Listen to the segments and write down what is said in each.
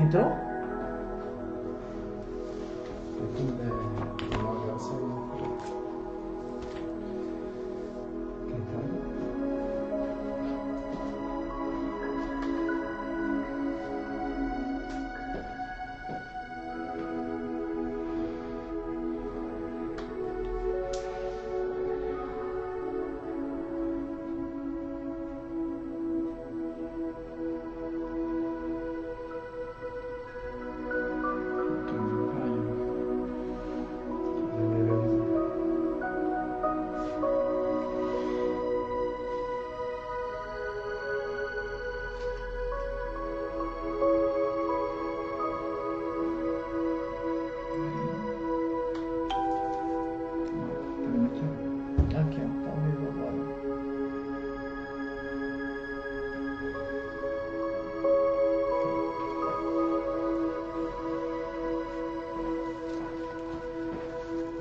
entrou? Aqui, ó, tá ao vivo agora.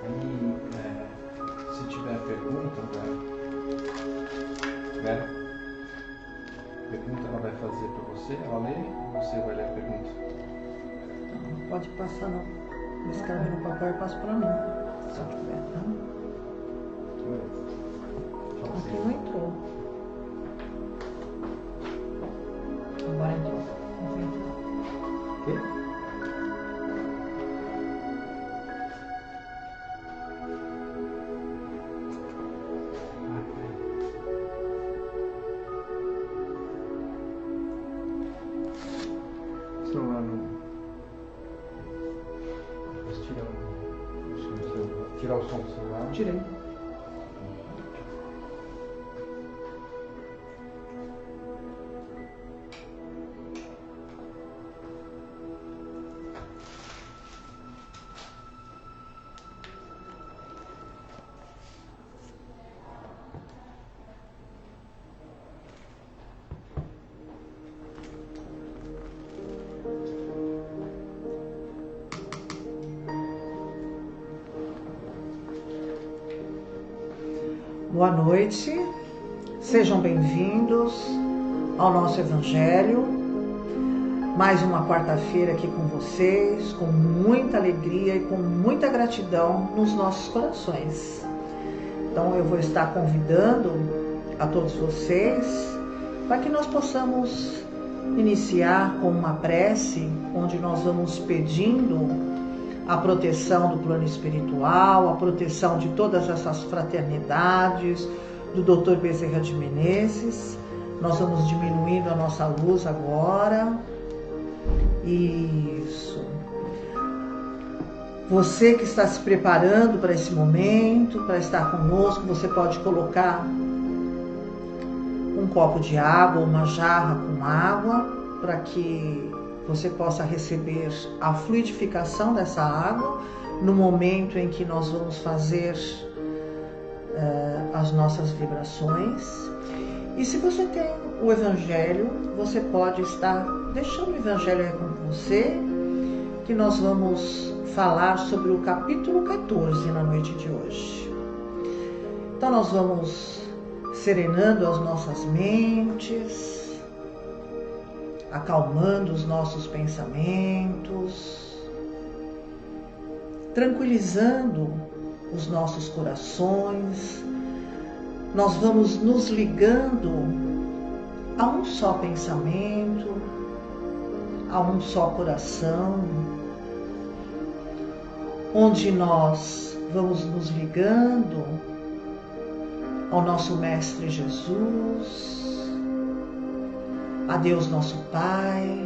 Aí, se tiver pergunta, Vera, pergunta ela vai fazer para você, ela lê ou você vai ler a pergunta? Não pode passar, não. Escreve no papel e passa pra mim. Se tiver, tá? Aqui não entrou. Agora entrou. O quê? Celular não. Posso tirar o som do celular? Tirei. Boa noite, sejam bem-vindos ao nosso Evangelho. Mais uma quarta-feira aqui com vocês, com muita alegria e com muita gratidão nos nossos corações. Então eu vou estar convidando a todos vocês para que nós possamos iniciar com uma prece, onde nós vamos pedindo a proteção do plano espiritual, a proteção de todas essas fraternidades, do Dr. Bezerra de Menezes. Nós vamos diminuindo a nossa luz agora. Isso. Você que está se preparando para esse momento, para estar conosco, você pode colocar um copo de água, uma jarra com água, para que você possa receber a fluidificação dessa água no momento em que nós vamos fazer as nossas vibrações. E se você tem o Evangelho, você pode estar deixando o Evangelho aí com você, que nós vamos falar sobre o capítulo 14 na noite de hoje. Então nós vamos serenando as nossas mentes, acalmando os nossos pensamentos, tranquilizando os nossos corações. Nós vamos nos ligando a um só pensamento, a um só coração, onde nós vamos nos ligando ao nosso Mestre Jesus, a Deus nosso Pai,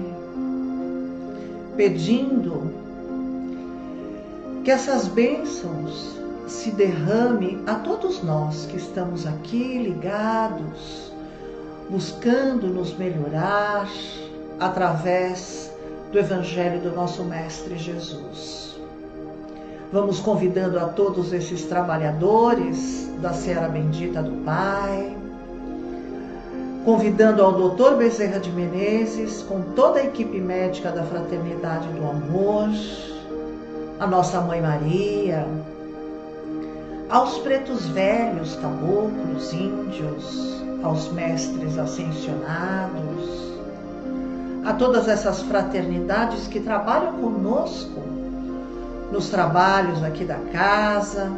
pedindo que essas bênçãos se derrame a todos nós que estamos aqui ligados, buscando nos melhorar através do Evangelho do nosso Mestre Jesus. Vamos convidando a todos esses trabalhadores da Seara Bendita do Pai, convidando ao Dr. Bezerra de Menezes, com toda a equipe médica da Fraternidade do Amor, a nossa Mãe Maria, aos pretos velhos, caboclos, índios, aos mestres ascensionados, a todas essas fraternidades que trabalham conosco nos trabalhos aqui da casa.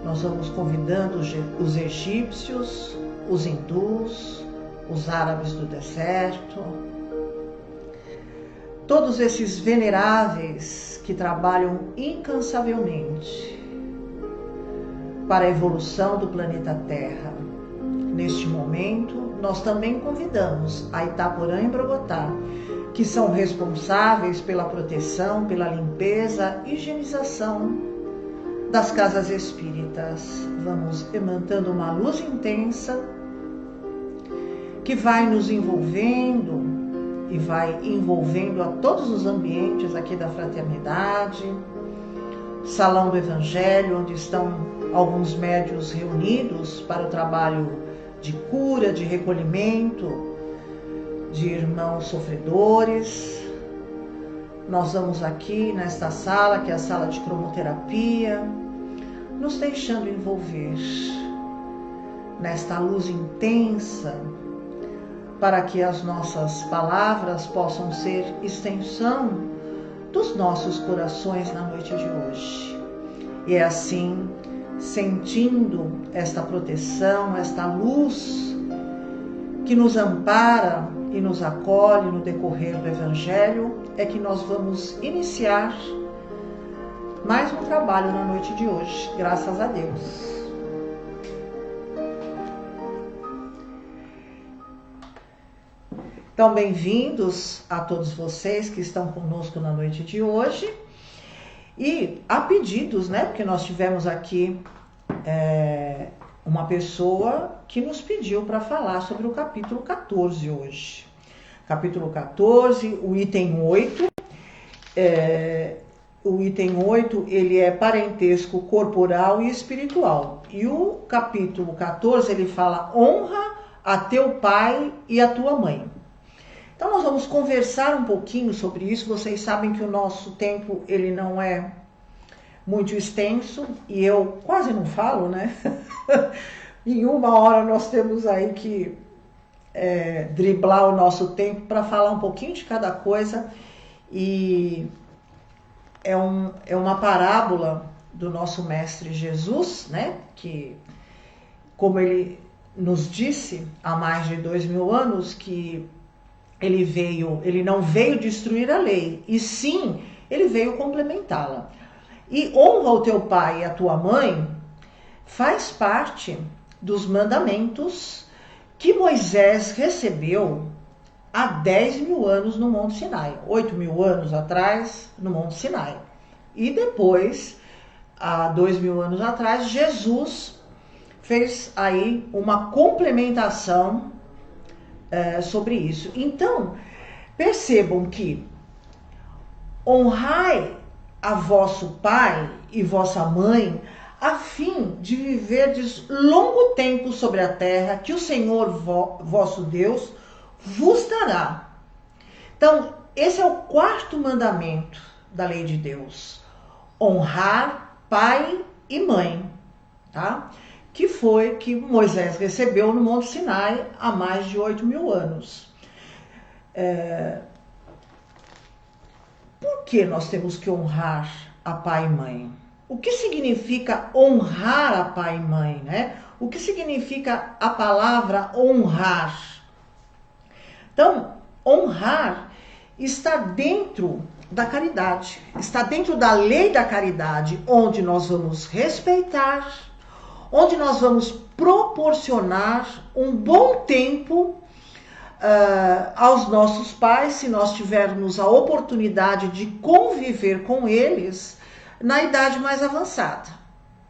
Nós vamos convidando os egípcios, os hindus, os árabes do deserto, todos esses veneráveis que trabalham incansavelmente para a evolução do planeta Terra. Neste momento, nós também convidamos a Itaporã e Brogotá, que são responsáveis pela proteção, pela limpeza e higienização das casas espíritas. Vamos emanando uma luz intensa que vai nos envolvendo e vai envolvendo a todos os ambientes aqui da fraternidade, salão do Evangelho, onde estão alguns médiuns reunidos para o trabalho de cura, de recolhimento de irmãos sofredores. Nós vamos aqui nesta sala, que é a sala de cromoterapia, nos deixando envolver nesta luz intensa, para que as nossas palavras possam ser extensão dos nossos corações na noite de hoje. E é assim, sentindo esta proteção, esta luz que nos ampara e nos acolhe no decorrer do Evangelho, é que nós vamos iniciar mais um trabalho na noite de hoje, graças a Deus. Então, bem-vindos a todos vocês que estão conosco na noite de hoje. E há pedidos, né? Porque nós tivemos aqui uma pessoa que nos pediu para falar sobre o capítulo 14 hoje. Capítulo 14, o item 8. O item 8, ele é parentesco corporal e espiritual. E o capítulo 14, ele fala: honra a teu pai e a tua mãe. Então nós vamos conversar um pouquinho sobre isso. Vocês sabem que o nosso tempo, ele não é muito extenso e eu quase não falo, né? Em uma hora nós temos aí que driblar o nosso tempo para falar um pouquinho de cada coisa. E é uma parábola do nosso mestre Jesus, né? Que, como ele nos disse há mais de 2000 anos, que ele não veio destruir a lei, e sim, ele veio complementá-la. E honra o teu pai e a tua mãe faz parte dos mandamentos que Moisés recebeu há 10.000 anos no Monte Sinai, 8.000 anos atrás no Monte Sinai. E depois, há 2.000 anos atrás, Jesus fez aí uma complementação sobre isso. Então, percebam que honrai a vosso pai e vossa mãe, a fim de viverdes longo tempo sobre a terra, que o Senhor vosso Deus vos dará. Então, esse é o quarto mandamento da lei de Deus: honrar pai e mãe, tá? Que foi que Moisés recebeu no Monte Sinai há mais de 8.000 anos. Por que nós temos que honrar a pai e mãe? O que significa honrar a pai e mãe, né? O que significa a palavra honrar? Então, honrar está dentro da caridade, está dentro da lei da caridade, onde nós vamos respeitar, onde nós vamos proporcionar um bom tempo aos nossos pais, se nós tivermos a oportunidade de conviver com eles na idade mais avançada,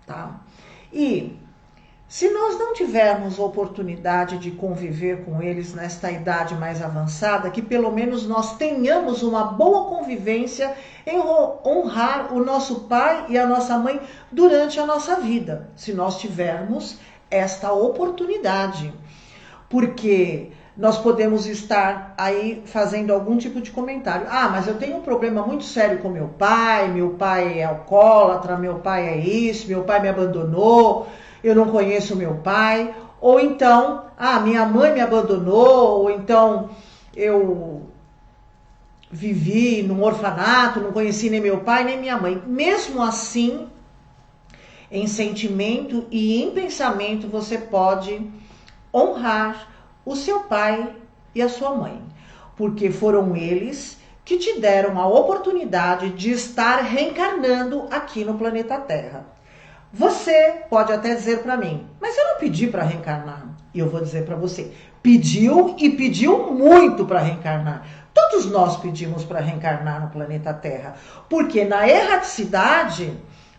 tá? E se nós não tivermos oportunidade de conviver com eles nesta idade mais avançada, que pelo menos nós tenhamos uma boa convivência em honrar o nosso pai e a nossa mãe durante a nossa vida, se nós tivermos esta oportunidade. Porque nós podemos estar aí fazendo algum tipo de comentário. Ah, mas eu tenho um problema muito sério com meu pai é alcoólatra, meu pai é isso, meu pai me abandonou, eu não conheço meu pai. Ou então, minha mãe me abandonou, ou então eu vivi num orfanato, não conheci nem meu pai nem minha mãe. Mesmo assim, em sentimento e em pensamento, você pode honrar o seu pai e a sua mãe, porque foram eles que te deram a oportunidade de estar reencarnando aqui no planeta Terra. Você pode até dizer para mim, mas eu não pedi para reencarnar. E eu vou dizer para você, pediu e pediu muito para reencarnar. Todos nós pedimos para reencarnar no planeta Terra, porque na erraticidade,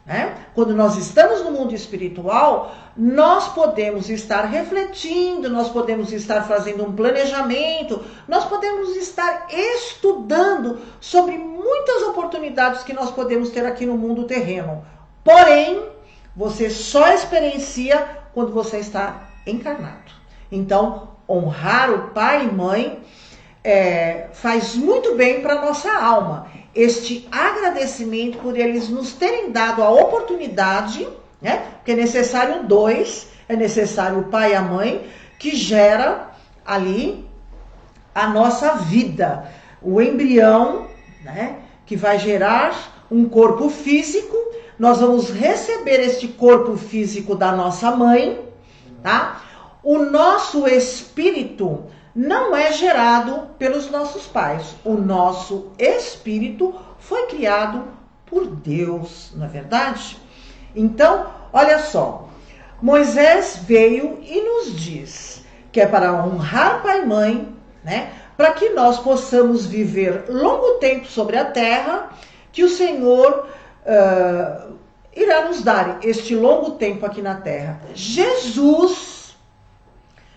né, quando nós estamos no mundo espiritual, nós podemos estar refletindo, nós podemos estar fazendo um planejamento, nós podemos estar estudando sobre muitas oportunidades que nós podemos ter aqui no mundo terreno. Porém, você só experiencia quando você está encarnado. Então, honrar o pai e mãe faz muito bem para a nossa alma. Este agradecimento por eles nos terem dado a oportunidade, né? Porque é necessário dois, é necessário o pai e a mãe, que gera ali a nossa vida. O embrião, né? Que vai gerar um corpo físico. Nós vamos receber este corpo físico da nossa mãe, tá? O nosso espírito não é gerado pelos nossos pais. O nosso espírito foi criado por Deus, não é verdade? Então, olha só. Moisés veio e nos diz que é para honrar pai e mãe, né? Para que nós possamos viver longo tempo sobre a terra, que o Senhor irá nos dar este longo tempo aqui na terra. Jesus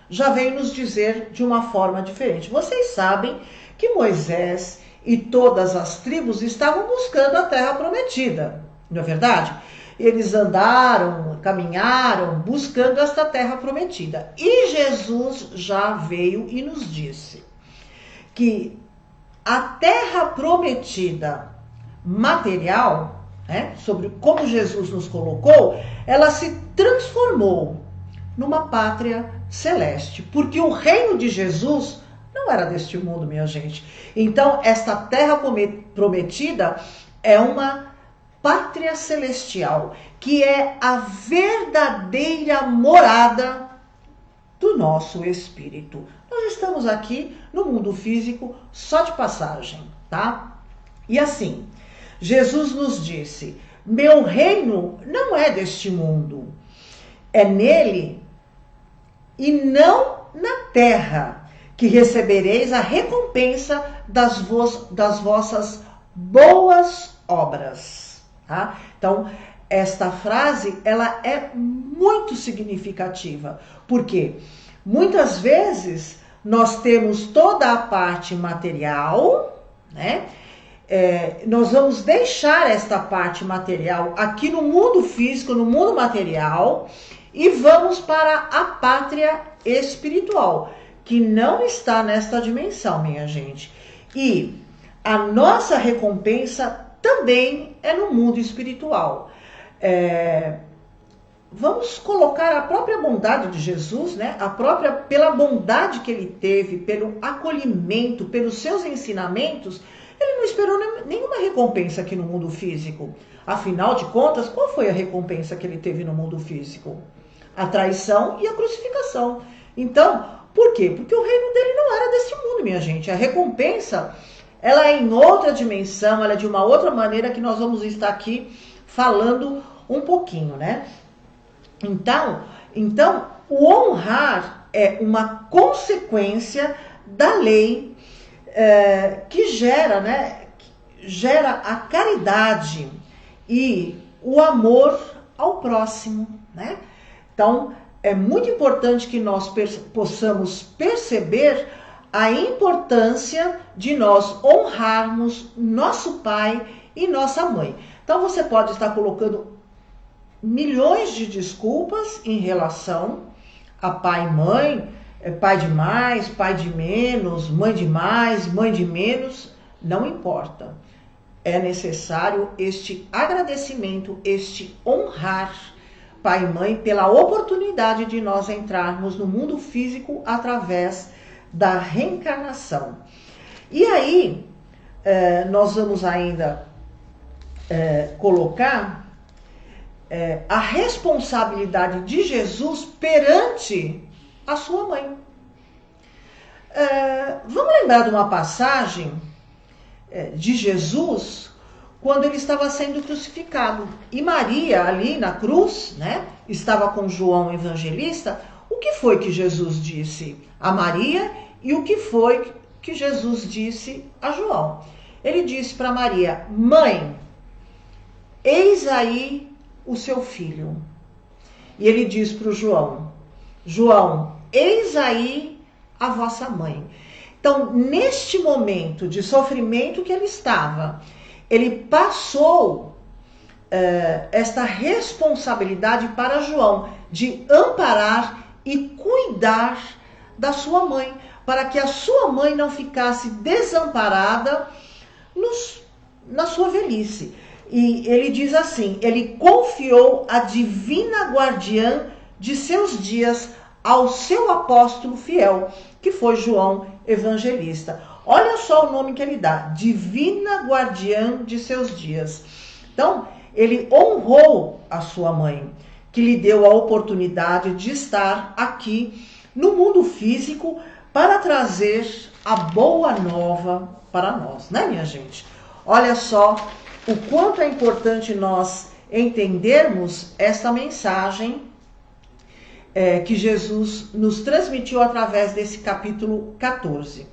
já veio nos dizer de uma forma diferente. Vocês sabem que Moisés e todas as tribos estavam buscando a terra prometida, não é verdade? Eles andaram, caminharam, buscando esta terra prometida. E Jesus já veio e nos disse que a terra prometida material, né, sobre como Jesus nos colocou, ela se transformou numa pátria celeste, porque o reino de Jesus não era deste mundo, minha gente. Então, esta terra prometida é uma pátria celestial, que é a verdadeira morada do nosso espírito. Nós estamos aqui no mundo físico só de passagem, tá? E assim, Jesus nos disse: meu reino não é deste mundo, é nele e não na terra que recebereis a recompensa das vossas boas obras. Tá? Então, esta frase ela é muito significativa, porque muitas vezes nós temos toda a parte material, né? Nós vamos deixar esta parte material aqui no mundo físico, no mundo material, e vamos para a pátria espiritual, que não está nesta dimensão, minha gente. E a nossa recompensa também é no mundo espiritual. Vamos colocar a própria bondade de Jesus, né? Pela bondade que ele teve, pelo acolhimento, pelos seus ensinamentos, ele não esperou nenhuma recompensa aqui no mundo físico. Afinal de contas, qual foi a recompensa que ele teve no mundo físico? A traição e a crucificação. Então, por quê? Porque o reino dele não era desse mundo, minha gente. A recompensa, ela é em outra dimensão, ela é de uma outra maneira que nós vamos estar aqui falando um pouquinho, né? Então, o honrar é uma consequência da lei que gera, né? Gera a caridade e o amor ao próximo, né? Então, é muito importante que nós possamos perceber a importância de nós honrarmos nosso pai e nossa mãe. Então, você pode estar colocando milhões de desculpas em relação a pai e mãe, pai de mais, pai de menos, mãe de mais, mãe de menos, não importa. É necessário este agradecimento, este honrar pai e mãe pela oportunidade de nós entrarmos no mundo físico através da reencarnação. E aí, nós vamos ainda colocar a responsabilidade de Jesus perante a sua mãe. Vamos lembrar de uma passagem de Jesus quando ele estava sendo crucificado. E Maria, ali na cruz, né, estava com João Evangelista. O que foi que Jesus disse a Maria e o que foi que Jesus disse a João? Ele disse para Maria: mãe, eis aí o seu filho. E ele diz para o João: João, eis aí a vossa mãe. Então, neste momento de sofrimento que ele estava, ele passou esta responsabilidade para João de amparar e cuidar da sua mãe, para que a sua mãe não ficasse desamparada na sua velhice. E ele diz assim: ele confiou a divina guardiã de seus dias ao seu apóstolo fiel, que foi João Evangelista. Olha só o nome que ele dá: divina guardiã de seus dias. Então, ele honrou a sua mãe, que lhe deu a oportunidade de estar aqui no mundo físico para trazer a boa nova para nós, né, minha gente? Olha só o quanto é importante nós entendermos essa mensagem que Jesus nos transmitiu através desse capítulo 14.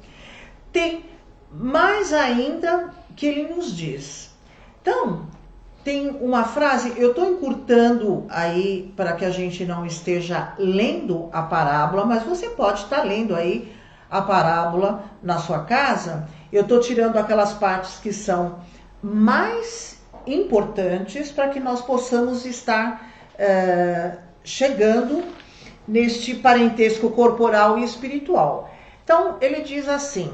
Tem mais ainda que ele nos diz. Então, tem uma frase, eu estou encurtando aí para que a gente não esteja lendo a parábola, mas você pode estar lendo aí a parábola na sua casa. Eu estou tirando aquelas partes que são mais importantes para que nós possamos estar chegando neste parentesco corporal e espiritual. Então, ele diz assim: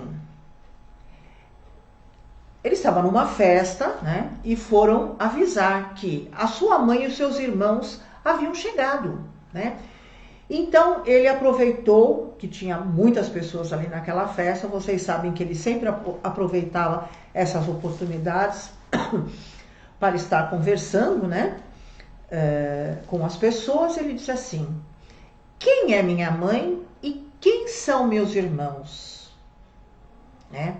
ele estava numa festa, né, e foram avisar que a sua mãe e os seus irmãos haviam chegado, né? Então, ele aproveitou que tinha muitas pessoas ali naquela festa. Vocês sabem que ele sempre aproveitava essas oportunidades para estar conversando, né, com as pessoas. Ele disse assim: quem é minha mãe e quem são meus irmãos? Né?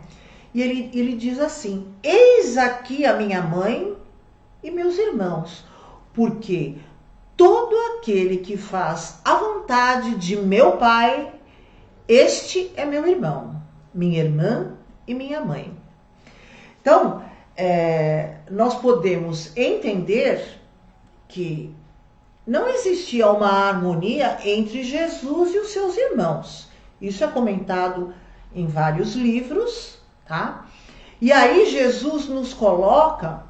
E ele diz assim: eis aqui a minha mãe e meus irmãos, porque todo aquele que faz a vontade de meu Pai, este é meu irmão, minha irmã e minha mãe. Então, nós podemos entender que não existia uma harmonia entre Jesus e os seus irmãos. Isso é comentado em vários livros, tá? E aí Jesus nos coloca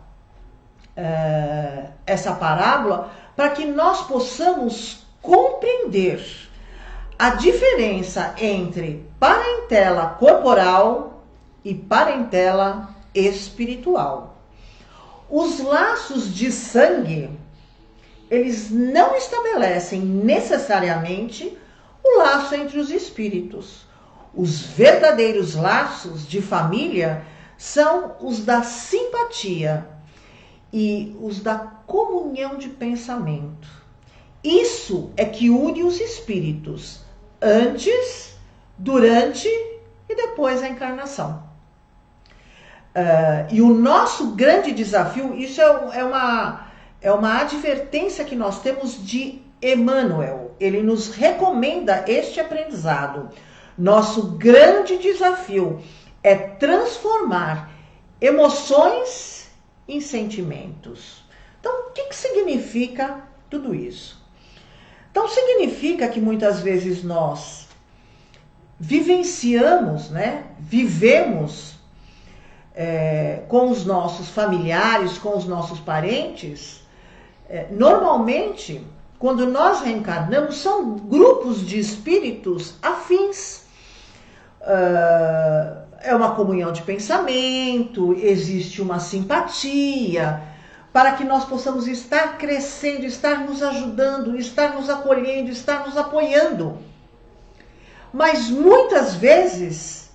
essa parábola para que nós possamos compreender a diferença entre parentela corporal e parentela espiritual. Os laços de sangue, eles não estabelecem necessariamente o laço entre os espíritos. Os verdadeiros laços de família são os da simpatia e os da comunhão de pensamento. Isso é que une os espíritos antes, durante e depois da encarnação. E o nosso grande desafio, isso é uma advertência que nós temos de Emmanuel. Ele nos recomenda este aprendizado. Nosso grande desafio é transformar emoções em sentimentos. Então, o que significa tudo isso? Então, significa que muitas vezes nós vivenciamos, né? Vivemos com os nossos familiares, com os nossos parentes. Normalmente, quando nós reencarnamos, são grupos de espíritos afins. É uma comunhão de pensamento, existe uma simpatia, para que nós possamos estar crescendo, estar nos ajudando, estar nos acolhendo, estar nos apoiando. Mas muitas vezes,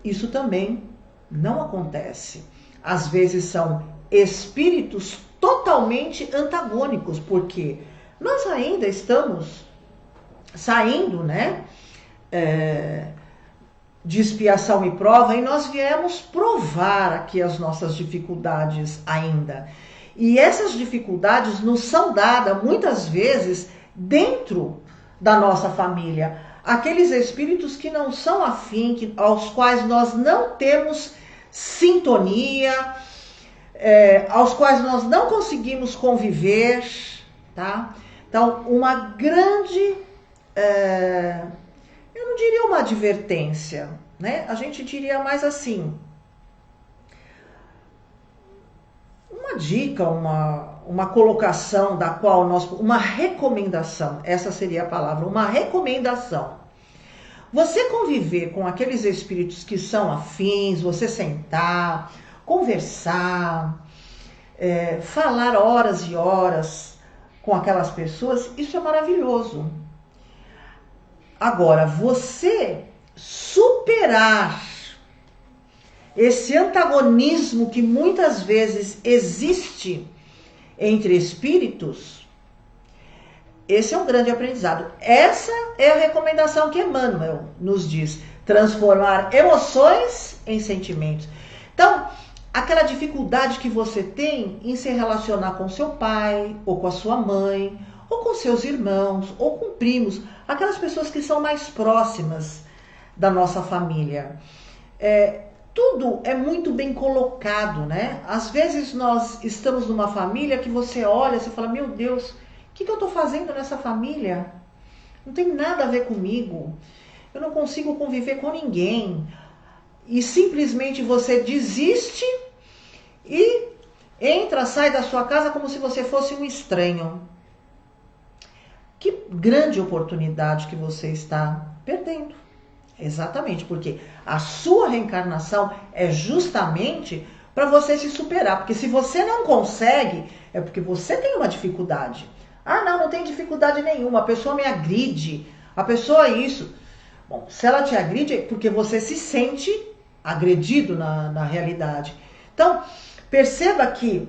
isso também Não acontece. Às vezes são espíritos totalmente antagônicos, porque nós ainda estamos saindo, né, de expiação e prova, e nós viemos provar aqui as nossas dificuldades ainda. E essas dificuldades nos são dadas muitas vezes dentro da nossa família. Aqueles espíritos que não são afins, aos quais nós não temos sintonia, aos quais nós não conseguimos conviver, tá? Então, uma grande, eu não diria uma advertência, né? A gente diria mais assim, uma dica, uma colocação da qual uma recomendação, essa seria a palavra, uma recomendação. Você conviver com aqueles espíritos que são afins, você sentar, conversar, falar horas e horas com aquelas pessoas, isso é maravilhoso. Agora, você superar esse antagonismo que muitas vezes existe entre espíritos, esse é um grande aprendizado. Essa é a recomendação que Emmanuel nos diz: transformar emoções em sentimentos. Então, aquela dificuldade que você tem em se relacionar com seu pai, ou com a sua mãe, ou com seus irmãos, ou com primos, aquelas pessoas que são mais próximas da nossa família. Tudo é muito bem colocado, né? Às vezes nós estamos numa família que você olha, você fala, meu Deus, o que eu estou fazendo nessa família? Não tem nada a ver comigo. Eu não consigo conviver com ninguém. E simplesmente você desiste e sai da sua casa como se você fosse um estranho. Que grande oportunidade que você está perdendo. Exatamente, porque a sua reencarnação é justamente para você se superar. Porque se você não consegue, é porque você tem uma dificuldade. Ah, não tem dificuldade nenhuma, a pessoa me agride, a pessoa é isso. Bom, se ela te agride é porque você se sente agredido na realidade. Então, perceba que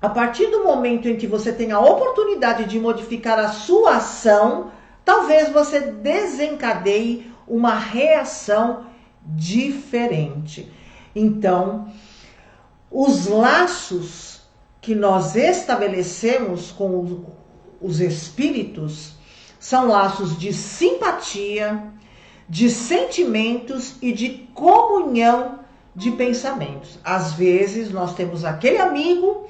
a partir do momento em que você tem a oportunidade de modificar a sua ação, talvez você desencadeie uma reação diferente. Então, os laços que nós estabelecemos com os espíritos são laços de simpatia, de sentimentos e de comunhão de pensamentos. Às vezes nós temos aquele amigo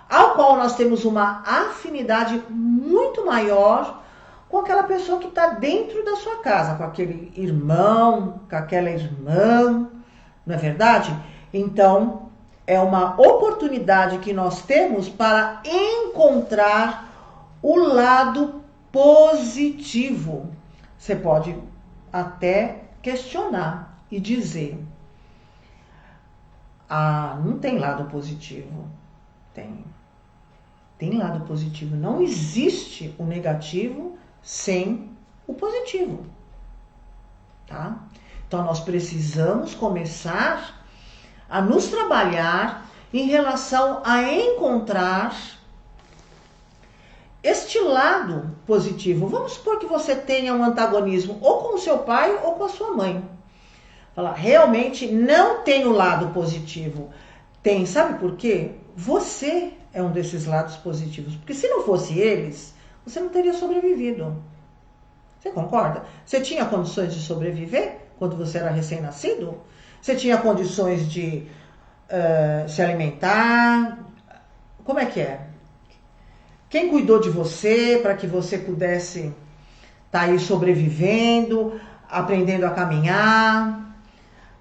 ao qual nós temos uma afinidade muito maior com aquela pessoa que está dentro da sua casa, com aquele irmão, com aquela irmã, não é verdade? Então, é uma oportunidade que nós temos para encontrar o lado positivo. Você pode até questionar e dizer, não tem lado positivo. Tem lado positivo. Não existe o negativo sem o positivo, tá? Então nós precisamos começar a nos trabalhar em relação a encontrar este lado positivo. Vamos supor que você tenha um antagonismo ou com o seu pai ou com a sua mãe. Falar, realmente não tem o lado positivo. Tem, sabe por quê? Você é um desses lados positivos. Porque se não fosse eles, você não teria sobrevivido. Você concorda? Você tinha condições de sobreviver quando você era recém-nascido? Você tinha condições de se alimentar? Como é que é? Quem cuidou de você para que você pudesse estar aí sobrevivendo, aprendendo a caminhar,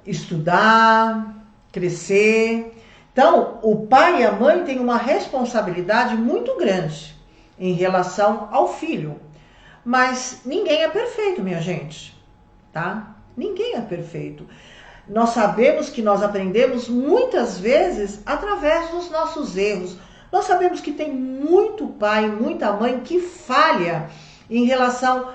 estudar, crescer? Então, o pai e a mãe têm uma responsabilidade muito grande em relação ao filho. Mas ninguém é perfeito, minha gente, tá? Ninguém é perfeito. Nós sabemos que nós aprendemos muitas vezes através dos nossos erros. Nós sabemos que tem muito pai, muita mãe que falha em relação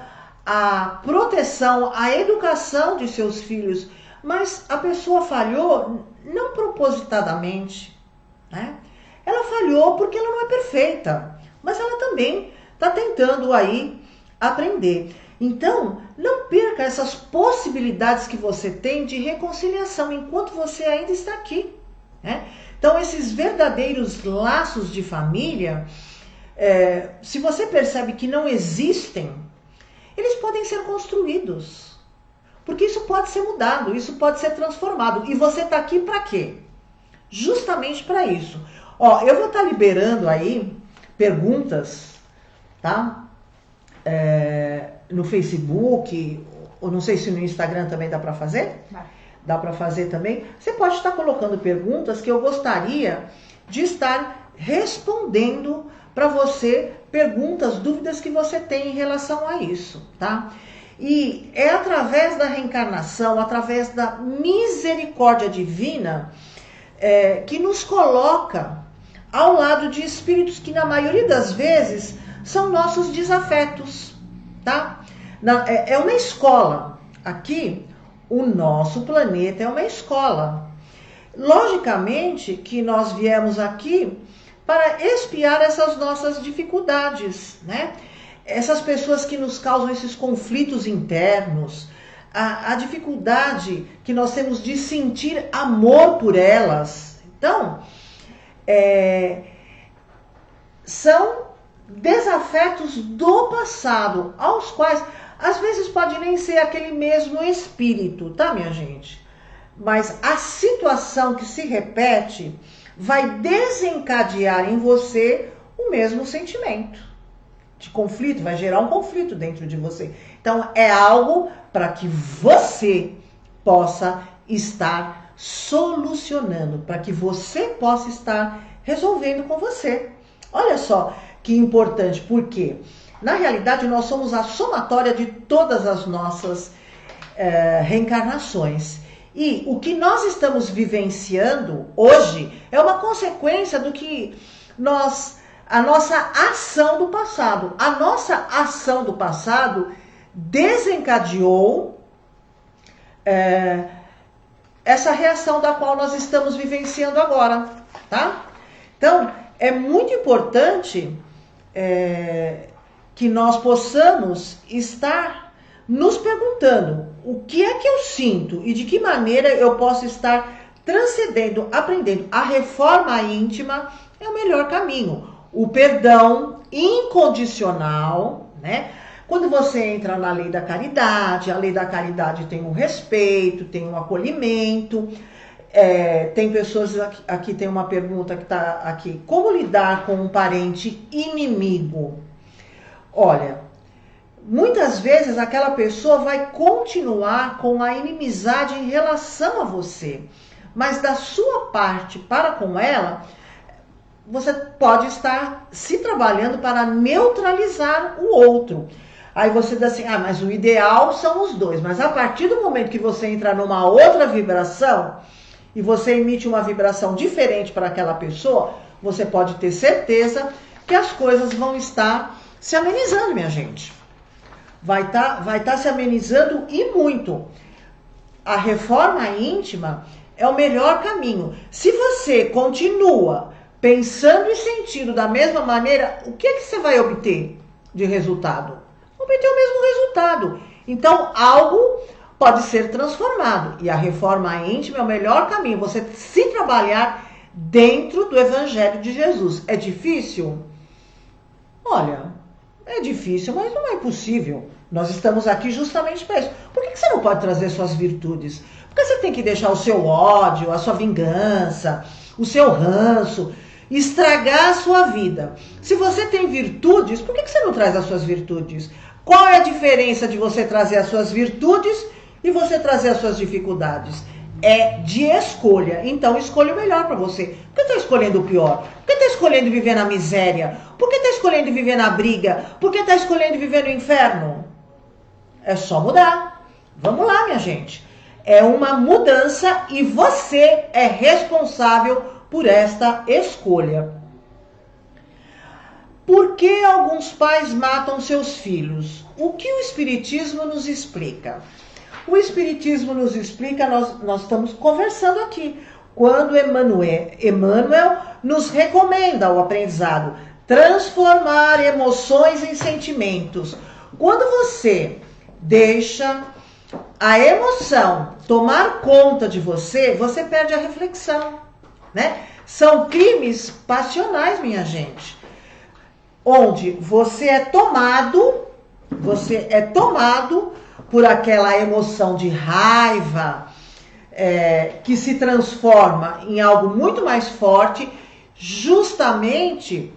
à proteção, à educação de seus filhos. mas a pessoa falhou não propositadamente, né? Ela falhou porque ela não é perfeita, mas ela também está tentando aí aprender. Então, não perca essas possibilidades que você tem de reconciliação enquanto você ainda está aqui, né? Então, esses verdadeiros laços de família, se você percebe que não existem, eles podem ser construídos. Porque isso pode ser mudado, isso pode ser transformado. E você está aqui para quê? Justamente para isso. Ó, eu vou estar liberando aí perguntas, tá? No Facebook, ou não sei se no Instagram também dá para fazer? Dá para fazer também. Você pode estar colocando perguntas que eu gostaria de estar respondendo para você, perguntas, dúvidas que você tem em relação a isso, tá? E é através da reencarnação, através da misericórdia divina, que nos coloca ao lado de espíritos que na maioria das vezes são nossos desafetos, tá? É uma escola. Aqui, o nosso planeta é uma escola. Logicamente que nós viemos aqui para expiar essas nossas dificuldades, né? Essas pessoas que nos causam esses conflitos internos, a dificuldade que nós temos de sentir amor por elas. Então, são desafetos do passado, aos quais, às vezes, pode nem ser aquele mesmo espírito, tá, minha gente? Mas a situação que se repete vai desencadear em você o mesmo sentimento de conflito, vai gerar um conflito dentro de você. Então, é algo para que você possa estar solucionando, para que você possa estar resolvendo com você. Olha só que importante, porque na realidade nós somos a somatória de todas as nossas reencarnações. E o que nós estamos vivenciando hoje é uma consequência do que a nossa ação do passado. A nossa ação do passado desencadeou essa reação da qual nós estamos vivenciando agora, tá? Então, é muito importante que nós possamos estar nos perguntando o que é que eu sinto e de que maneira eu posso estar transcendendo, aprendendo. A reforma íntima é o melhor caminho. O perdão incondicional, né? Quando você entra na lei da caridade, a lei da caridade tem um respeito, tem um acolhimento. Tem pessoas, aqui tem uma pergunta que está aqui, como lidar com um parente inimigo? Olha, muitas vezes aquela pessoa vai continuar com a inimizade em relação a você, mas da sua parte para com ela, você pode estar se trabalhando para neutralizar o outro. Aí você diz assim, mas o ideal são os dois, mas a partir do momento que você entra numa outra vibração, e você emite uma vibração diferente para aquela pessoa, você pode ter certeza que as coisas vão estar se amenizando, minha gente. Vai estar se amenizando e muito. A reforma íntima é o melhor caminho. Se você continua pensando e sentindo da mesma maneira, o que você vai obter de resultado? Obter o mesmo resultado. Então, algo pode ser transformado. E a reforma íntima é o melhor caminho. Você se trabalhar dentro do Evangelho de Jesus. É difícil? Olha, é difícil, mas não é impossível. Nós estamos aqui justamente para isso. Por que você não pode trazer suas virtudes? Porque você tem que deixar o seu ódio, a sua vingança, o seu ranço, estragar a sua vida. Se você tem virtudes, por que você não traz as suas virtudes? Qual é a diferença de você trazer as suas virtudes e você trazer as suas dificuldades? É de escolha. Então, escolha o melhor para você. Por que está escolhendo o pior? Por que está escolhendo viver na miséria? Por que está escolhendo viver na briga? Por que está escolhendo viver no inferno? É só mudar. Vamos lá, minha gente. É uma mudança e você é responsável por esta escolha. Por que alguns pais matam seus filhos? O que o Espiritismo nos explica? O Espiritismo nos explica, nós estamos conversando aqui, quando Emmanuel nos recomenda o aprendizado, transformar emoções em sentimentos. Quando você deixa a emoção tomar conta de você, você perde a reflexão, né? São crimes passionais, minha gente, onde você é tomado por aquela emoção de raiva, que se transforma em algo muito mais forte, justamente,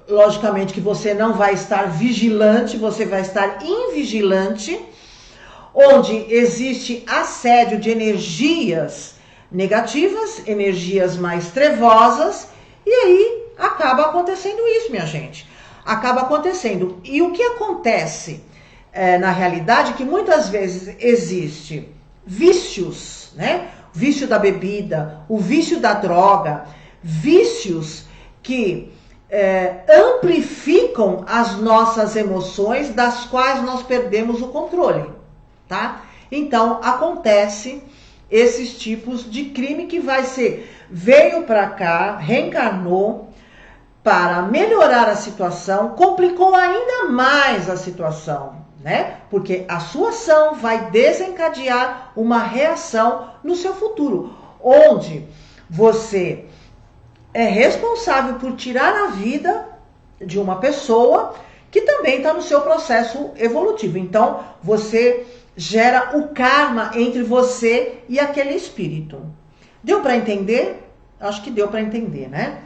logicamente que você não vai estar vigilante, você vai estar invigilante, onde existe assédio de energias negativas, energias mais trevosas, e aí acaba acontecendo isso, minha gente. Acaba acontecendo. E o que acontece na realidade, que muitas vezes existe vícios, né? O vício da bebida, o vício da droga, vícios que amplificam as nossas emoções, das quais nós perdemos o controle, tá? Então, acontece esses tipos de crime que veio para cá, reencarnou para melhorar a situação, complicou ainda mais a situação, né? Porque a sua ação vai desencadear uma reação no seu futuro, onde você é responsável por tirar a vida de uma pessoa que também está no seu processo evolutivo. Então, você gera o karma entre você e aquele espírito. Deu para entender? Acho que deu para entender, né?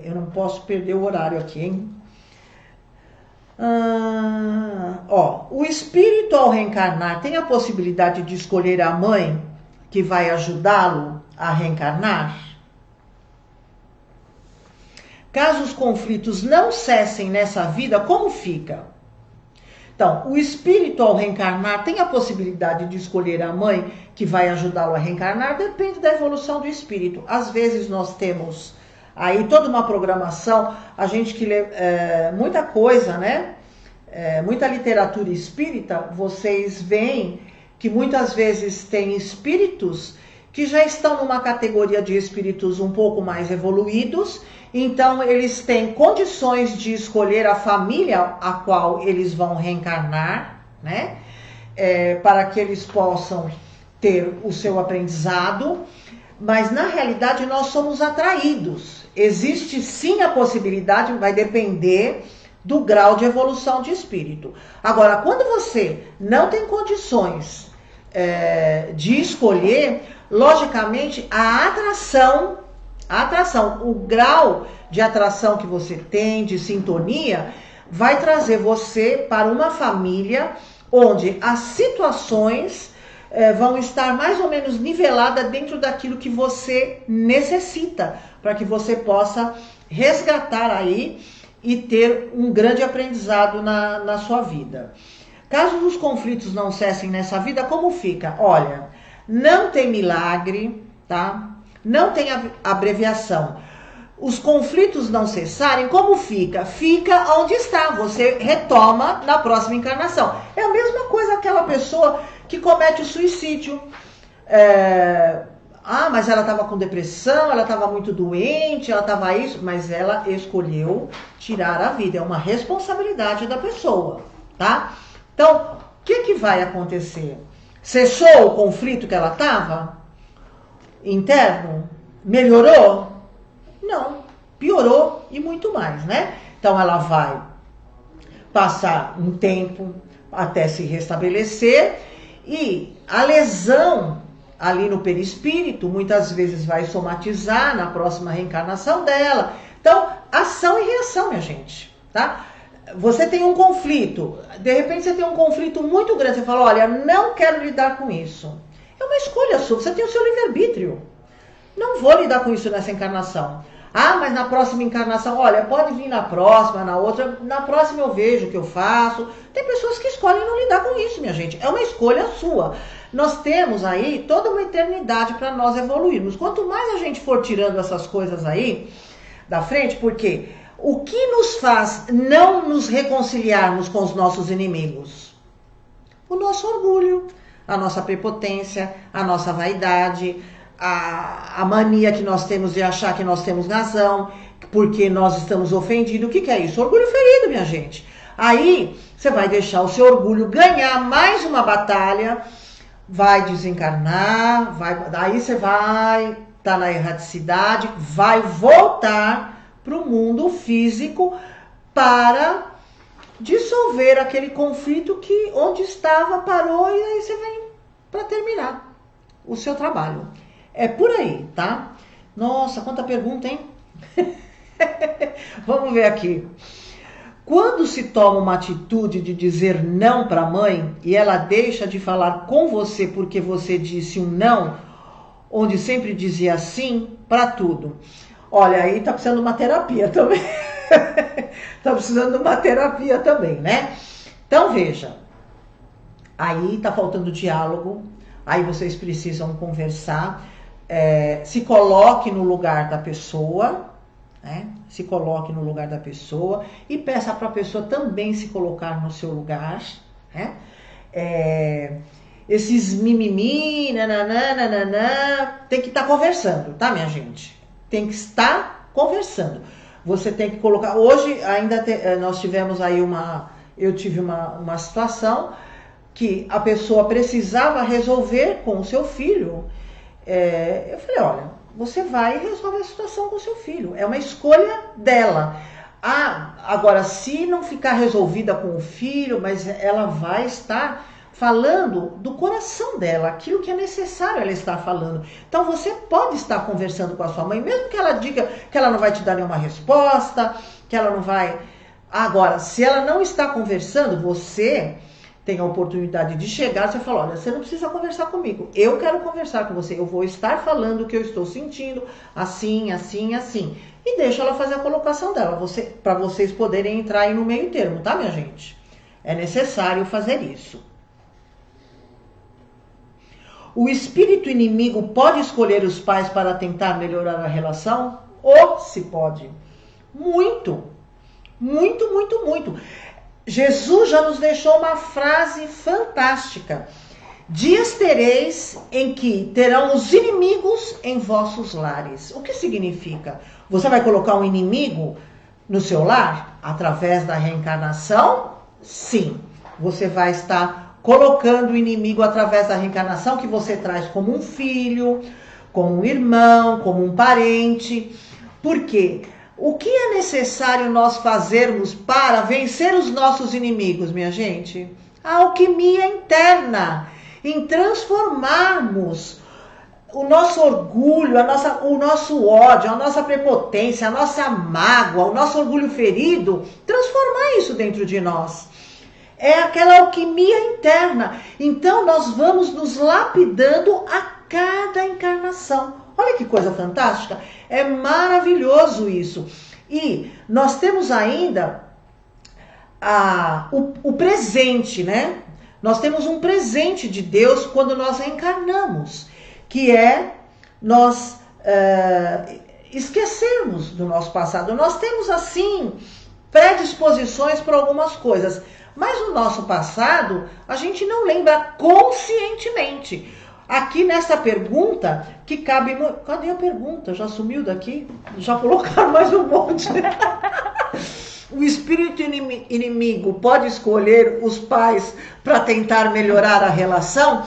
Eu não posso perder o horário aqui, hein? O espírito ao reencarnar tem a possibilidade de escolher a mãe que vai ajudá-lo a reencarnar? Caso os conflitos não cessem nessa vida, como fica? Então, o espírito ao reencarnar tem a possibilidade de escolher a mãe que vai ajudá-lo a reencarnar? Depende da evolução do espírito. Às vezes nós temos aí toda uma programação, a gente que lê muita coisa, né? Muita literatura espírita, vocês veem que muitas vezes tem espíritos que já estão numa categoria de espíritos um pouco mais evoluídos, então eles têm condições de escolher a família a qual eles vão reencarnar, né? Para que eles possam ter o seu aprendizado, mas na realidade nós somos atraídos. Existe sim a possibilidade, vai depender do grau de evolução de espírito. Agora, quando você não tem condições de escolher, logicamente a atração, o grau de atração que você tem, de sintonia, vai trazer você para uma família onde as situações vão estar mais ou menos niveladas dentro daquilo que você necessita, para que você possa resgatar aí e ter um grande aprendizado na sua vida. Caso os conflitos não cessem nessa vida, como fica? Olha, não tem milagre, tá? Não tem abreviação. Os conflitos não cessarem, como fica? Fica onde está, você retoma na próxima encarnação. É a mesma coisa aquela pessoa que comete o suicídio. Mas ela estava com depressão, ela estava muito doente, ela estava isso, mas ela escolheu tirar a vida. É uma responsabilidade da pessoa, tá? Então, o que vai acontecer? Cessou o conflito que ela estava? Interno? Melhorou? Não, piorou e muito mais, né? Então ela vai passar um tempo até se restabelecer e a lesão ali no perispírito muitas vezes vai somatizar na próxima reencarnação dela. Então, ação e reação, minha gente, tá? Você tem um conflito, de repente você tem um conflito muito grande, você fala, olha, não quero lidar com isso. É uma escolha sua, você tem o seu livre-arbítrio. Não vou lidar com isso nessa encarnação. Mas na próxima encarnação, olha, pode vir na próxima, na outra, na próxima eu vejo o que eu faço. Tem pessoas que escolhem não lidar com isso, minha gente. É uma escolha sua. Nós temos aí toda uma eternidade para nós evoluirmos. Quanto mais a gente for tirando essas coisas aí da frente, porque o que nos faz não nos reconciliarmos com os nossos inimigos? O nosso orgulho, a nossa prepotência, a nossa vaidade, a mania que nós temos de achar que nós temos razão, porque nós estamos ofendidos. O que é isso? Orgulho ferido, minha gente. Aí você vai deixar o seu orgulho ganhar mais uma batalha, vai desencarnar, daí você vai estar na erraticidade, vai voltar para o mundo físico para dissolver aquele conflito que onde estava parou, e aí você vem para terminar o seu trabalho. É por aí, tá? Nossa, quanta pergunta, hein? Vamos ver aqui. Quando se toma uma atitude de dizer não para a mãe e ela deixa de falar com você porque você disse um não, onde sempre dizia sim para tudo. Olha, aí tá precisando de uma terapia também. Tá precisando de uma terapia também, né? Então veja, aí tá faltando diálogo, aí vocês precisam conversar, se coloque no lugar da pessoa, né? Se coloque no lugar da pessoa e peça para a pessoa também se colocar no seu lugar, né? Esses mimimi, nananana, tem que estar conversando, tá, minha gente? Tem que estar conversando. Você tem que colocar... Hoje ainda nós tivemos aí eu tive uma situação que a pessoa precisava resolver com o seu filho. Eu falei, olha, você vai e resolve a situação com o seu filho. É uma escolha dela. Agora, se não ficar resolvida com o filho, mas ela vai estar falando do coração dela, aquilo que é necessário ela estar falando. Então você pode estar conversando com a sua mãe, mesmo que ela diga que ela não vai te dar nenhuma resposta, que ela não vai... Agora, se ela não está conversando, você tem a oportunidade de chegar e você fala, olha, você não precisa conversar comigo, eu quero conversar com você, eu vou estar falando o que eu estou sentindo, assim, assim, assim. E deixa ela fazer a colocação dela, para vocês poderem entrar aí no meio termo, tá, minha gente? É necessário fazer isso. O espírito inimigo pode escolher os pais para tentar melhorar a relação? Ou se pode? Muito, muito, muito, muito. Jesus já nos deixou uma frase fantástica. Dias tereis em que terão os inimigos em vossos lares. O que significa? Você vai colocar um inimigo no seu lar? Através da reencarnação? Sim. Você vai estar colocando o inimigo através da reencarnação que você traz como um filho, como um irmão, como um parente. Por quê? O que é necessário nós fazermos para vencer os nossos inimigos, minha gente? A alquimia interna, em transformarmos o nosso orgulho, o nosso ódio, a nossa prepotência, a nossa mágoa, o nosso orgulho ferido, transformar isso dentro de nós. É aquela alquimia interna. Então nós vamos nos lapidando a cada encarnação. Olha que coisa fantástica. É maravilhoso isso. E nós temos ainda o presente, né? Nós temos um presente de Deus quando nós reencarnamos, que é nós esquecermos do nosso passado. Nós temos, assim, predisposições para algumas coisas, mas no nosso passado a gente não lembra conscientemente. Aqui nessa pergunta, que cabe... Cadê a pergunta? Já sumiu daqui? Já colocaram mais um monte. O espírito inimigo pode escolher os pais para tentar melhorar a relação?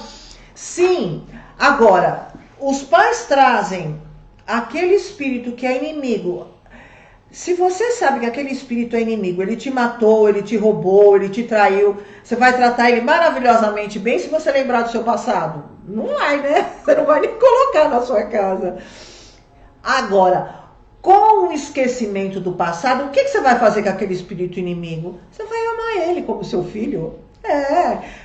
Sim. Agora, os pais trazem aquele espírito que é inimigo. Se você sabe que aquele espírito é inimigo, ele te matou, ele te roubou, ele te traiu, você vai tratar ele maravilhosamente bem se você lembrar do seu passado? Não vai, né? Você não vai nem colocar na sua casa. Agora, com o esquecimento do passado, o que você vai fazer com aquele espírito inimigo? Você vai amar ele como seu filho.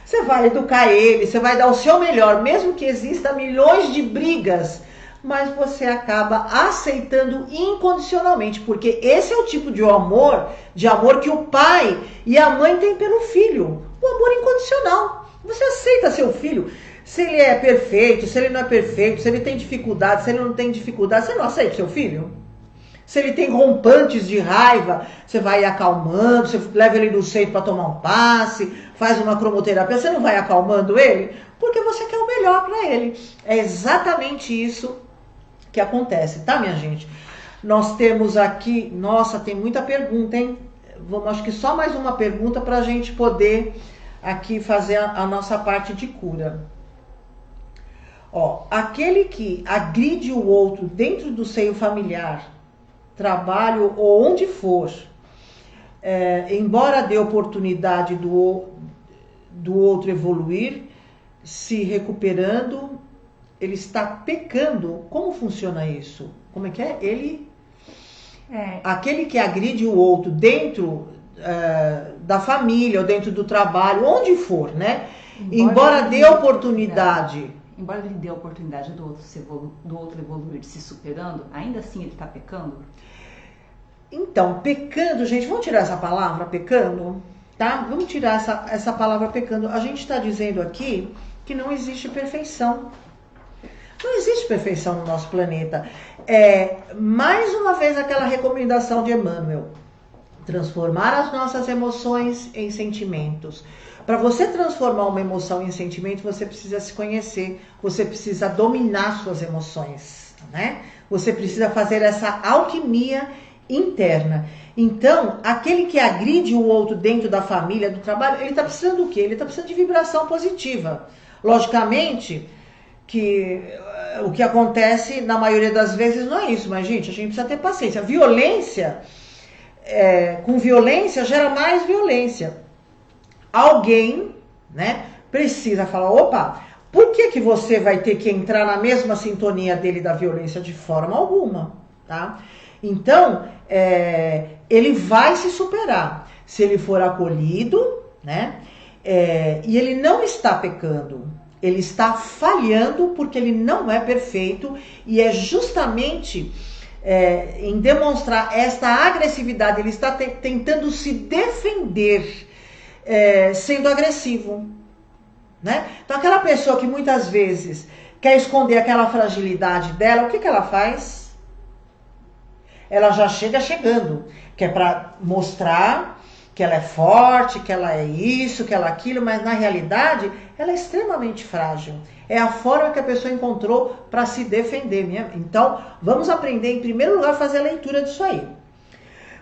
Você vai educar ele, você vai dar o seu melhor, mesmo que exista milhões de brigas, mas você acaba aceitando incondicionalmente, porque esse é o tipo de amor que o pai e a mãe têm pelo filho, o amor incondicional. Você aceita seu filho, se ele é perfeito, se ele não é perfeito, se ele tem dificuldade, se ele não tem dificuldade, você não aceita seu filho? Se ele tem rompantes de raiva, você vai acalmando, você leva ele no centro para tomar um passe, faz uma cromoterapia, você não vai acalmando ele? Porque você quer o melhor para ele. É exatamente isso que acontece, tá, minha gente? Nós temos aqui, nossa, tem muita pergunta, hein? Vamos, acho que só mais uma pergunta para a gente poder aqui fazer a nossa parte de cura. Ó, aquele que agride o outro dentro do seio familiar, trabalho ou onde for, embora dê oportunidade do outro evoluir, se recuperando, ele está pecando. Como funciona isso? Como é que é? Aquele que agride o outro dentro da família ou dentro do trabalho, onde for, né? Embora dê oportunidade. Embora ele dê a oportunidade do outro evoluir se superando, ainda assim ele está pecando? Então, pecando, gente, vamos tirar essa palavra pecando, tá? Vamos tirar essa palavra pecando. A gente está dizendo aqui que não existe perfeição. Não existe perfeição no nosso planeta. Mais uma vez aquela recomendação de Emmanuel. Transformar as nossas emoções em sentimentos. Para você transformar uma emoção em sentimento, você precisa se conhecer. Você precisa dominar suas emoções, né? Você precisa fazer essa alquimia interna. Então, aquele que agride o outro dentro da família, do trabalho, ele está precisando do quê? Ele está precisando de vibração positiva. Logicamente, que o que acontece na maioria das vezes não é isso, mas, gente, a gente precisa ter paciência. Violência, com violência, gera mais violência. Alguém, né, precisa falar, opa, por que você vai ter que entrar na mesma sintonia dele da violência? De forma alguma, tá? Então, ele vai se superar se ele for acolhido, né? E ele não está pecando, ele está falhando porque ele não é perfeito e é justamente em demonstrar esta agressividade, ele está tentando se defender sendo agressivo, né? Então, aquela pessoa que muitas vezes quer esconder aquela fragilidade dela, o que ela faz? Ela já chega chegando, que é para mostrar que ela é forte, que ela é isso, que ela é aquilo, mas na realidade ela é extremamente frágil. É a forma que a pessoa encontrou para se defender. Então, vamos aprender em primeiro lugar a fazer a leitura disso aí.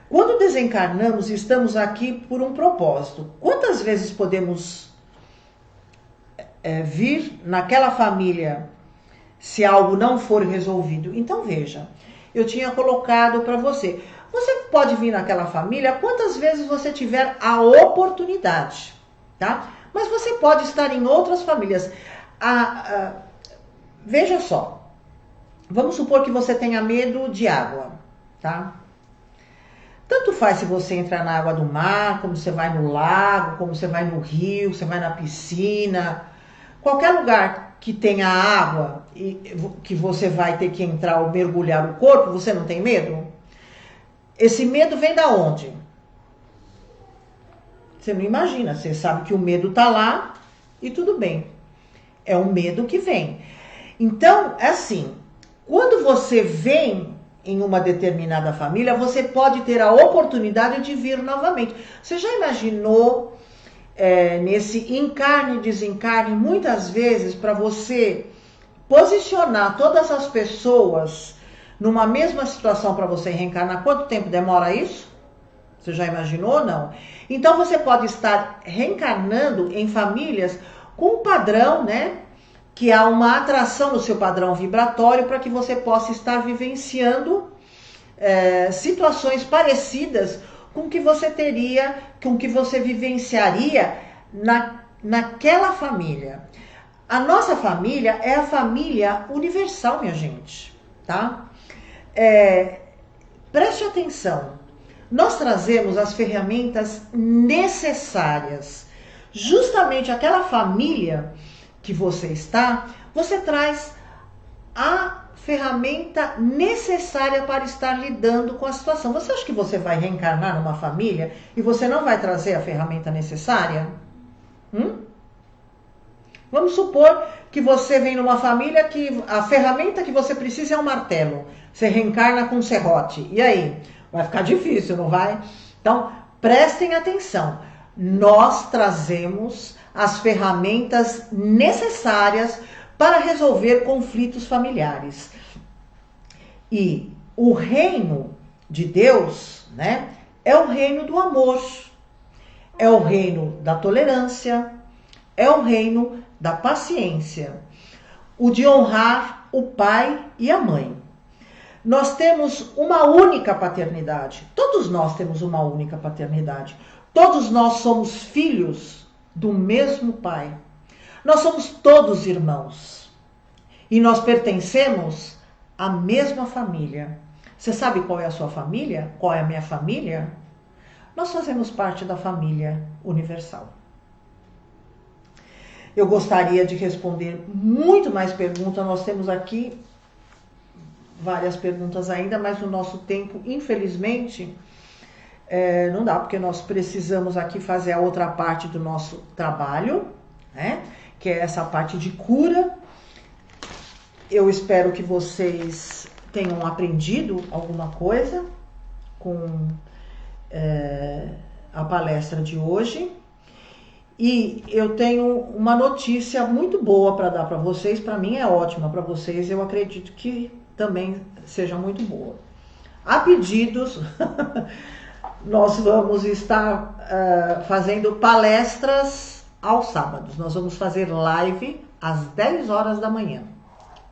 Quando desencarnamos, estamos aqui por um propósito. Quantas vezes podemos vir naquela família se algo não for resolvido? Então, veja. Eu tinha colocado para você. Você pode vir naquela família quantas vezes você tiver a oportunidade, tá? Mas você pode estar em outras famílias. Veja só. Vamos supor que você tenha medo de água, tá? Tanto faz se você entrar na água do mar, como você vai no lago, como você vai no rio, você vai na piscina. Qualquer lugar que tenha água e que você vai ter que entrar ou mergulhar o corpo, você não tem medo? Esse medo vem da onde? Você não imagina, você sabe que o medo tá lá e tudo bem. É um medo que vem. Então, é assim, quando você vem em uma determinada família, você pode ter a oportunidade de vir novamente. Você já imaginou nesse encarne e desencarne, muitas vezes, para você posicionar todas as pessoas numa mesma situação para você reencarnar, quanto tempo demora isso? Você já imaginou? Não. Então você pode estar reencarnando em famílias com um padrão, né? Que há uma atração no seu padrão vibratório para que você possa estar vivenciando situações parecidas com o que você teria, com o que você vivenciaria naquela família. A nossa família é a família universal, minha gente, tá? Preste atenção. Nós trazemos as ferramentas necessárias. Justamente aquela família que você está, você traz a ferramenta necessária para estar lidando com a situação. Você acha que você vai reencarnar numa família e você não vai trazer a ferramenta necessária? Vamos supor que você vem numa família que a ferramenta que você precisa é um martelo. Você reencarna com um serrote. E aí? Vai ficar difícil, não vai? Então, prestem atenção. Nós trazemos as ferramentas necessárias para resolver conflitos familiares. E o reino de Deus, né, é o reino do amor, é o reino da tolerância, é o reino da paciência, o de honrar o pai e a mãe. Nós temos uma única paternidade, todos nós temos uma única paternidade, todos nós somos filhos do mesmo pai, nós somos todos irmãos e nós pertencemos à mesma família. Você sabe qual é a sua família? Qual é a minha família? Nós fazemos parte da família universal. Eu gostaria de responder muito mais perguntas. Nós temos aqui várias perguntas ainda, mas o nosso tempo, infelizmente, não dá, porque nós precisamos aqui fazer a outra parte do nosso trabalho, né? Que é essa parte de cura. Eu espero que vocês tenham aprendido alguma coisa com a palestra de hoje. E eu tenho uma notícia muito boa para dar para vocês. Para mim é ótima, para vocês eu acredito que também seja muito boa. A pedidos, nós vamos estar fazendo palestras aos sábados. Nós vamos fazer live às 10 horas da manhã.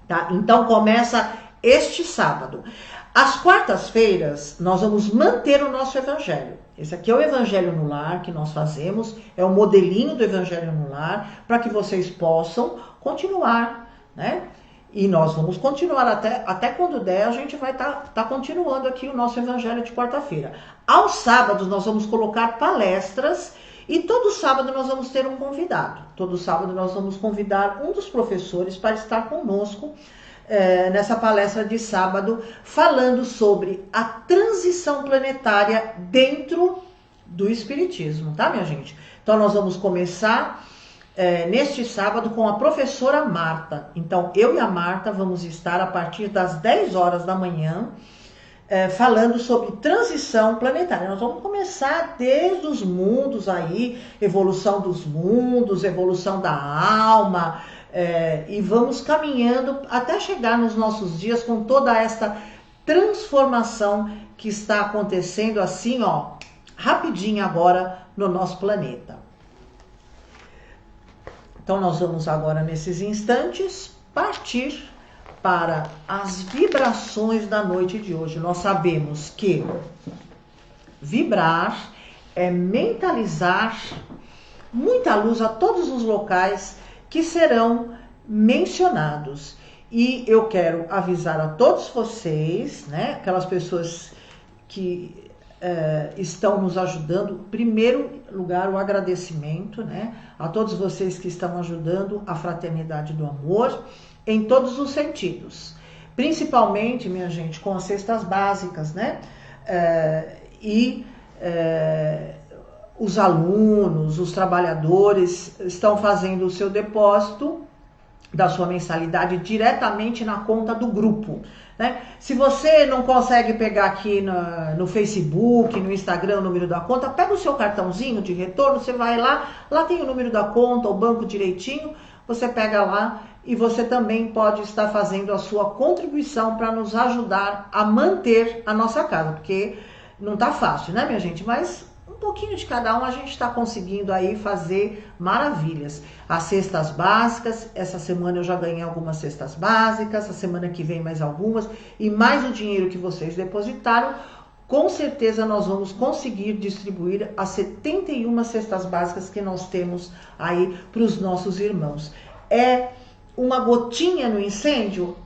Tá? Então começa este sábado. Às quartas-feiras, nós vamos manter o nosso evangelho. Esse aqui é o Evangelho no Lar que nós fazemos, é o modelinho do Evangelho no Lar, para que vocês possam continuar, né? E nós vamos continuar até quando der, a gente vai tá continuando aqui o nosso Evangelho de quarta-feira. Aos sábados, nós vamos colocar palestras e todo sábado nós vamos ter um convidado. Todo sábado nós vamos convidar um dos professores para estar conosco nessa palestra de sábado, falando sobre a transição planetária dentro do Espiritismo, tá, minha gente? Então, nós vamos começar neste sábado com a professora Marta. Então, eu e a Marta vamos estar a partir das 10 horas da manhã falando sobre transição planetária. Nós vamos começar desde os mundos aí, evolução dos mundos, evolução da alma, e vamos caminhando até chegar nos nossos dias com toda esta transformação que está acontecendo assim, ó, rapidinho agora no nosso planeta. Então nós vamos agora, nesses instantes, partir para as vibrações da noite de hoje. Nós sabemos que vibrar é mentalizar muita luz a todos os locais que serão mencionados. E eu quero avisar a todos vocês, né, aquelas pessoas que estão nos ajudando, em primeiro lugar o agradecimento, né, a todos vocês que estão ajudando a Fraternidade do Amor em todos os sentidos, principalmente, minha gente, com as cestas básicas, né, os alunos, os trabalhadores estão fazendo o seu depósito da sua mensalidade diretamente na conta do grupo, né? Se você não consegue pegar aqui no Facebook, no Instagram o número da conta, pega o seu cartãozinho de retorno, você vai lá tem o número da conta, o banco direitinho, você pega lá e você também pode estar fazendo a sua contribuição para nos ajudar a manter a nossa casa, porque não tá fácil, né, minha gente? Mas um pouquinho de cada um a gente está conseguindo aí fazer maravilhas. As cestas básicas, essa semana eu já ganhei algumas cestas básicas, a semana que vem mais algumas, e mais o dinheiro que vocês depositaram, com certeza nós vamos conseguir distribuir as 71 cestas básicas que nós temos aí para os nossos irmãos. É uma gotinha no incêndio?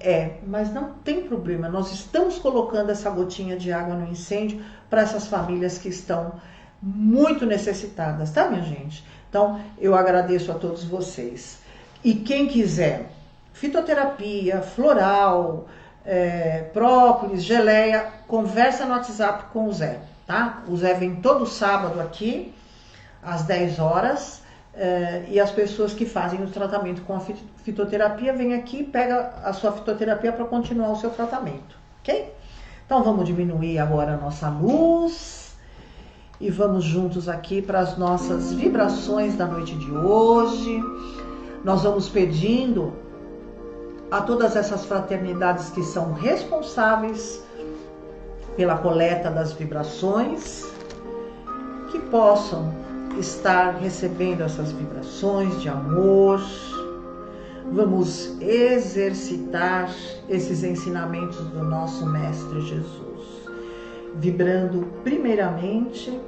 Mas não tem problema, nós estamos colocando essa gotinha de água no incêndio para essas famílias que estão muito necessitadas, tá, minha gente? Então, eu agradeço a todos vocês. E quem quiser fitoterapia, floral, própolis, geleia, conversa no WhatsApp com o Zé, tá? O Zé vem todo sábado aqui, às 10 horas, e as pessoas que fazem o tratamento com a fitoterapia vêm aqui e pegam a sua fitoterapia para continuar o seu tratamento, ok? Então vamos diminuir agora a nossa luz e vamos juntos aqui para as nossas vibrações da noite de hoje. Nós vamos pedindo a todas essas fraternidades que são responsáveis pela coleta das vibrações, que possam estar recebendo essas vibrações de amor. Vamos exercitar esses ensinamentos do nosso Mestre Jesus, vibrando primeiramente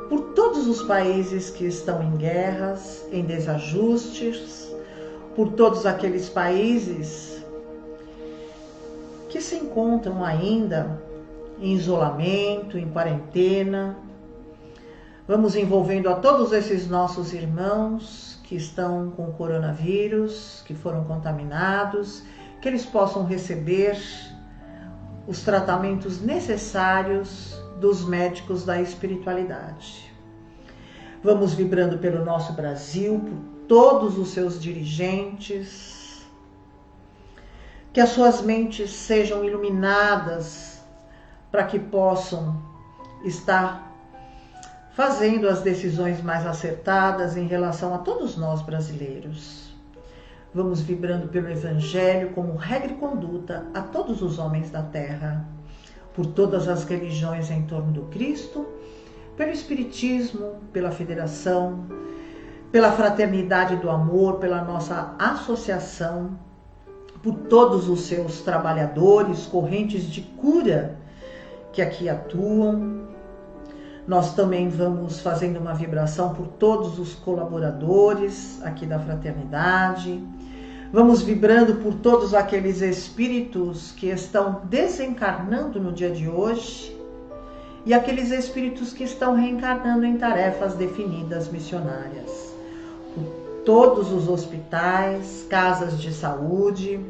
por todos os países que estão em guerras, em desajustes, por todos aqueles países que se encontram ainda em isolamento, em quarentena. Vamos envolvendo a todos esses nossos irmãos que estão com o coronavírus, que foram contaminados, que eles possam receber os tratamentos necessários dos médicos da espiritualidade. Vamos vibrando pelo nosso Brasil, por todos os seus dirigentes, que as suas mentes sejam iluminadas para que possam estar fazendo as decisões mais acertadas em relação a todos nós brasileiros. Vamos vibrando pelo Evangelho como regra e conduta a todos os homens da terra, por todas as religiões em torno do Cristo, pelo Espiritismo, pela Federação, pela Fraternidade do Amor, pela nossa associação, por todos os seus trabalhadores, correntes de cura que aqui atuam. Nós também vamos fazendo uma vibração por todos os colaboradores aqui da Fraternidade. Vamos vibrando por todos aqueles espíritos que estão desencarnando no dia de hoje e aqueles espíritos que estão reencarnando em tarefas definidas missionárias. Por todos os hospitais, casas de saúde,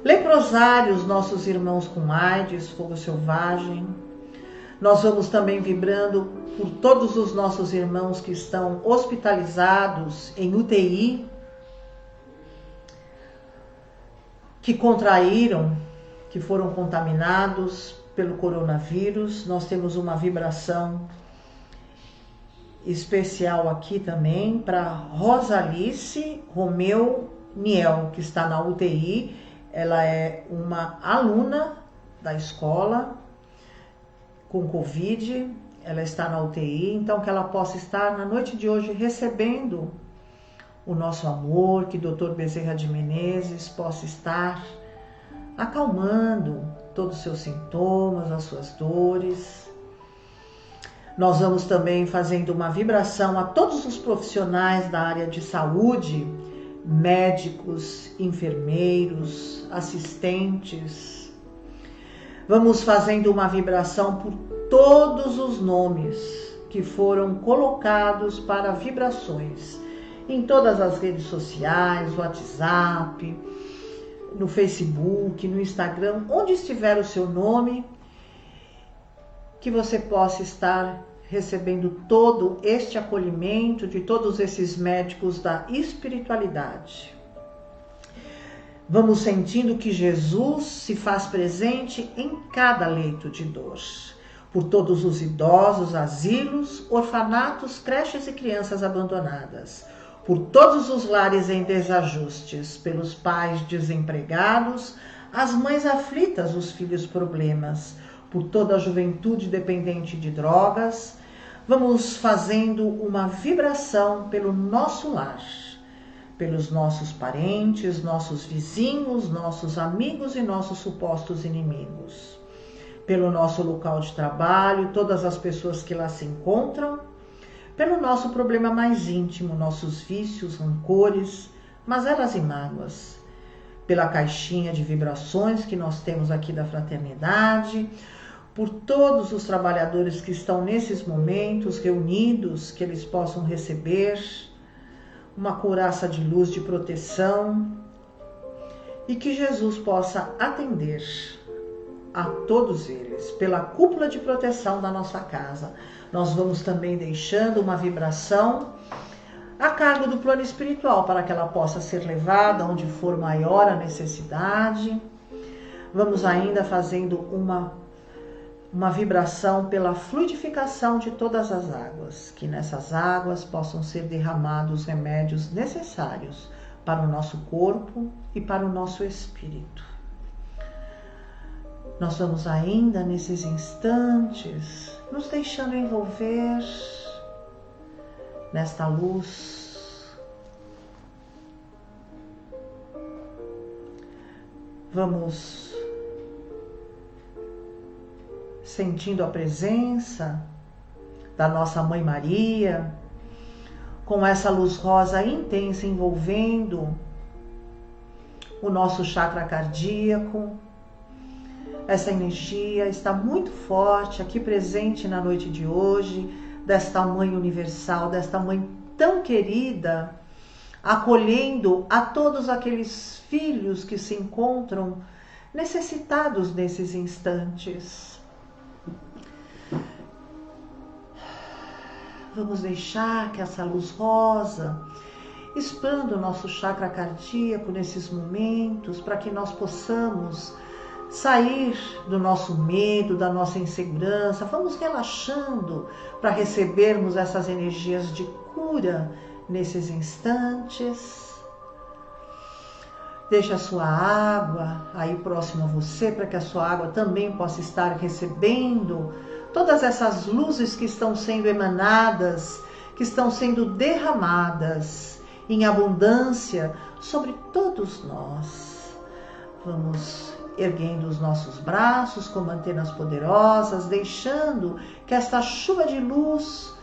leprosários, nossos irmãos com AIDS, fogo selvagem. Nós vamos também vibrando por todos os nossos irmãos que estão hospitalizados em UTI, que contraíram, que foram contaminados pelo coronavírus. Nós temos uma vibração especial aqui também para Rosalice Romeu Niel, que está na UTI. Ela é uma aluna da escola com Covid, ela está na UTI, então que ela possa estar na noite de hoje recebendo o nosso amor, que o Dr. Bezerra de Menezes possa estar acalmando todos os seus sintomas, as suas dores. Nós vamos também fazendo uma vibração a todos os profissionais da área de saúde, médicos, enfermeiros, assistentes. Vamos fazendo uma vibração por todos os nomes que foram colocados para vibrações em todas as redes sociais, WhatsApp, no Facebook, no Instagram, onde estiver o seu nome, que você possa estar recebendo todo este acolhimento de todos esses médicos da espiritualidade. Vamos sentindo que Jesus se faz presente em cada leito de dor, por todos os idosos, asilos, orfanatos, creches e crianças abandonadas, por todos os lares em desajustes, pelos pais desempregados, as mães aflitas, os filhos problemas, por toda a juventude dependente de drogas. Vamos fazendo uma vibração pelo nosso lar, pelos nossos parentes, nossos vizinhos, nossos amigos e nossos supostos inimigos, pelo nosso local de trabalho, todas as pessoas que lá se encontram, pelo nosso problema mais íntimo, nossos vícios, rancores, mazelas e mágoas, pela caixinha de vibrações que nós temos aqui da Fraternidade, por todos os trabalhadores que estão nesses momentos reunidos, que eles possam receber uma couraça de luz de proteção e que Jesus possa atender a todos eles, pela cúpula de proteção da nossa casa. Nós vamos também deixando uma vibração a cargo do plano espiritual, para que ela possa ser levada onde for maior a necessidade. Vamos ainda fazendo uma vibração pela fluidificação de todas as águas, que nessas águas possam ser derramados remédios necessários para o nosso corpo e para o nosso espírito. Nós vamos ainda nesses instantes nos deixando envolver nesta luz. Vamos sentindo a presença da nossa Mãe Maria, com essa luz rosa intensa envolvendo o nosso chakra cardíaco. Essa energia está muito forte aqui presente na noite de hoje, desta Mãe Universal, desta Mãe tão querida, acolhendo a todos aqueles filhos que se encontram necessitados nesses instantes. Vamos deixar que essa luz rosa expanda o nosso chakra cardíaco nesses momentos, para que nós possamos sair do nosso medo, da nossa insegurança. Vamos relaxando para recebermos essas energias de cura nesses instantes. Deixa a sua água aí próximo a você, para que a sua água também possa estar recebendo todas essas luzes que estão sendo emanadas, que estão sendo derramadas em abundância sobre todos nós. Vamos erguendo os nossos braços como antenas poderosas, deixando que esta chuva de luz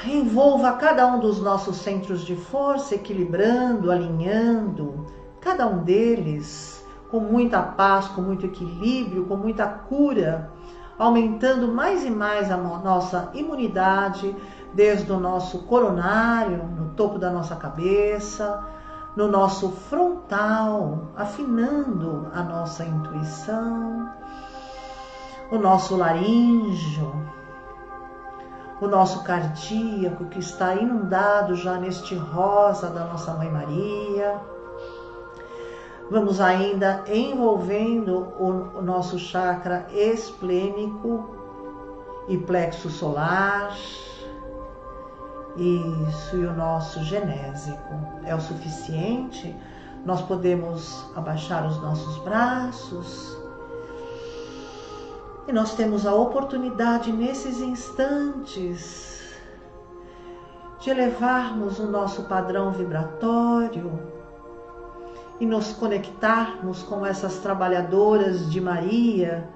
envolva cada um dos nossos centros de força, equilibrando, alinhando cada um deles com muita paz, com muito equilíbrio, com muita cura, aumentando mais e mais a nossa imunidade, desde o nosso coronário, no topo da nossa cabeça, no nosso frontal, afinando a nossa intuição, o nosso laríngeo, o nosso cardíaco, que está inundado já neste rosa da nossa Mãe Maria. Vamos ainda envolvendo o nosso chakra esplênico e plexo solar. Isso, e o nosso genésico. É o suficiente? Nós podemos abaixar os nossos braços. E nós temos a oportunidade nesses instantes de elevarmos o nosso padrão vibratório e nos conectarmos com essas trabalhadoras de Maria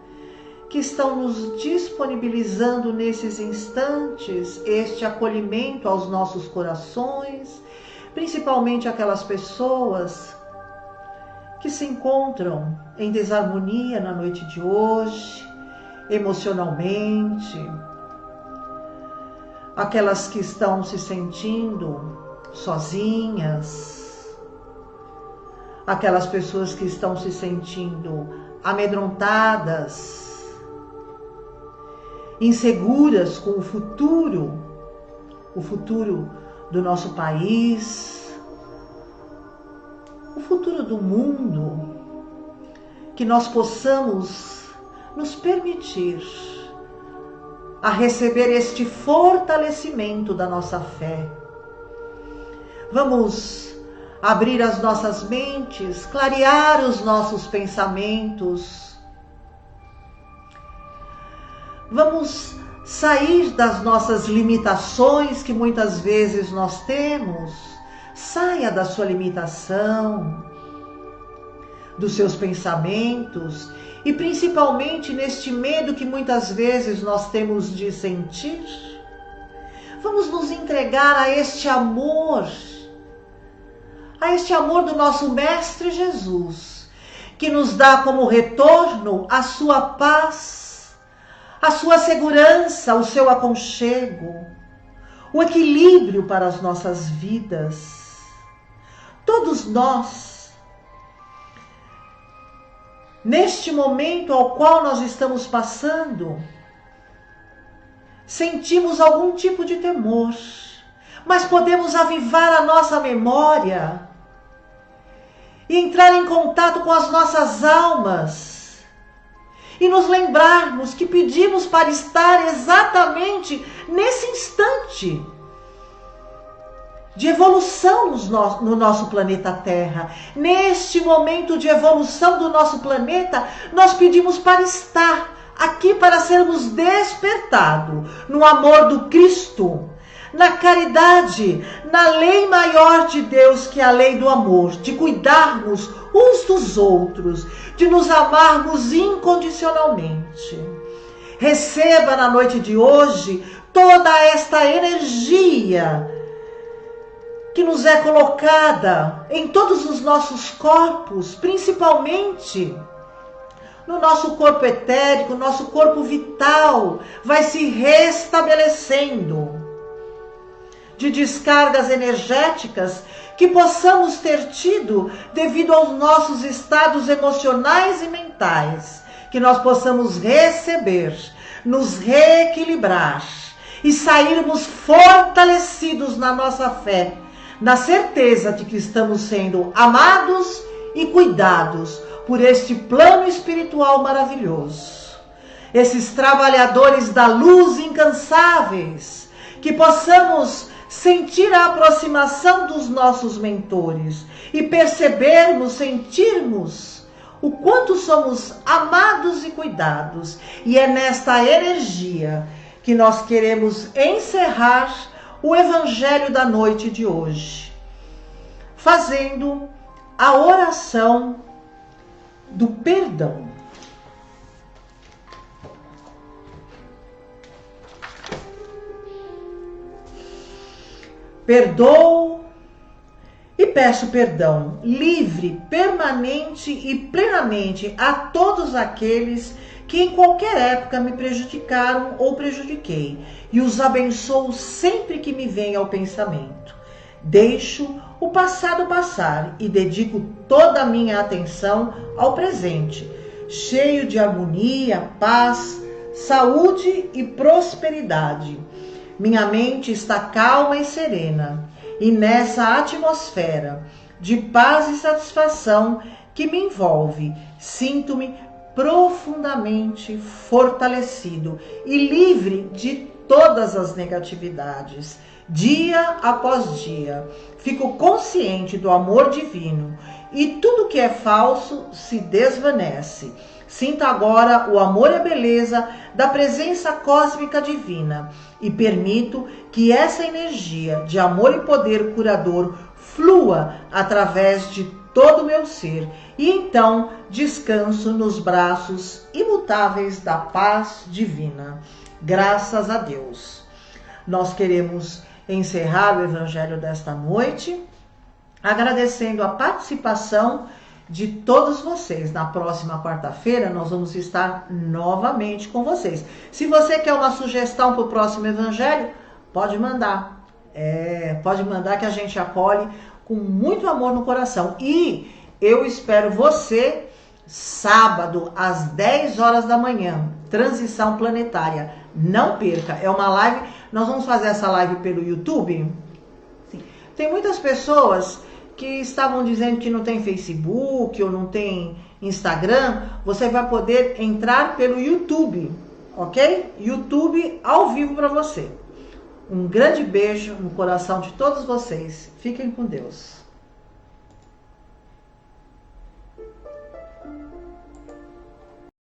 que estão nos disponibilizando nesses instantes este acolhimento aos nossos corações, principalmente aquelas pessoas que se encontram em desarmonia na noite de hoje, emocionalmente, aquelas que estão se sentindo sozinhas, aquelas pessoas que estão se sentindo amedrontadas, inseguras com o futuro do nosso país, o futuro do mundo, que nós possamos nos permitir a receber este fortalecimento da nossa fé. Vamos abrir as nossas mentes, clarear os nossos pensamentos. Vamos sair das nossas limitações que muitas vezes nós temos. Saia da sua limitação, dos seus pensamentos e principalmente neste medo que muitas vezes nós temos de sentir. Vamos nos entregar a este amor do nosso Mestre Jesus, que nos dá como retorno a sua paz, a sua segurança, o seu aconchego, o equilíbrio para as nossas vidas. Todos nós neste momento ao qual nós estamos passando, sentimos algum tipo de temor, mas podemos avivar a nossa memória e entrar em contato com as nossas almas e nos lembrarmos que pedimos para estar exatamente nesse instante de evolução no nosso planeta Terra. Neste momento de evolução do nosso planeta, nós pedimos para estar aqui, para sermos despertados no amor do Cristo, na caridade, na lei maior de Deus, que é a lei do amor, de cuidarmos uns dos outros, de nos amarmos incondicionalmente. Receba na noite de hoje toda esta energia que nos é colocada em todos os nossos corpos, principalmente no nosso corpo etérico, nosso corpo vital, vai se restabelecendo, de descargas energéticas que possamos ter tido devido aos nossos estados emocionais e mentais, que nós possamos receber, nos reequilibrar e sairmos fortalecidos na nossa fé, na certeza de que estamos sendo amados e cuidados por este plano espiritual maravilhoso. Esses trabalhadores da luz incansáveis, que possamos sentir a aproximação dos nossos mentores e percebermos, sentirmos o quanto somos amados e cuidados. E é nesta energia que nós queremos encerrar o Evangelho da noite de hoje, fazendo a oração do perdão. Perdoo e peço perdão livre, permanente e plenamente a todos aqueles que em qualquer época me prejudicaram ou prejudiquei, e os abençoo sempre que me vem ao pensamento. Deixo o passado passar e dedico toda a minha atenção ao presente, cheio de harmonia, paz, saúde e prosperidade. Minha mente está calma e serena, e nessa atmosfera de paz e satisfação que me envolve, sinto-me profundamente fortalecido e livre de todas as negatividades. Dia após dia, fico consciente do amor divino e tudo que é falso se desvanece. Sinto agora o amor e a beleza da presença cósmica divina e permito que essa energia de amor e poder curador flua através de todo o meu ser, e então descanso nos braços imutáveis da paz divina. Graças a Deus. Nós queremos encerrar o Evangelho desta noite, agradecendo a participação de todos vocês. Na próxima quarta-feira nós vamos estar novamente com vocês. Se você quer uma sugestão para o próximo Evangelho, pode mandar. Pode mandar que a gente acolhe com muito amor no coração. E eu espero você sábado às 10 horas da manhã, Transição Planetária. Não perca, é uma live. Nós vamos fazer essa live pelo YouTube. Sim. Tem muitas pessoas que estavam dizendo que não tem Facebook ou não tem Instagram. Você vai poder entrar pelo YouTube, ok? YouTube ao vivo para você. Um grande beijo no coração de todos vocês. Fiquem com Deus.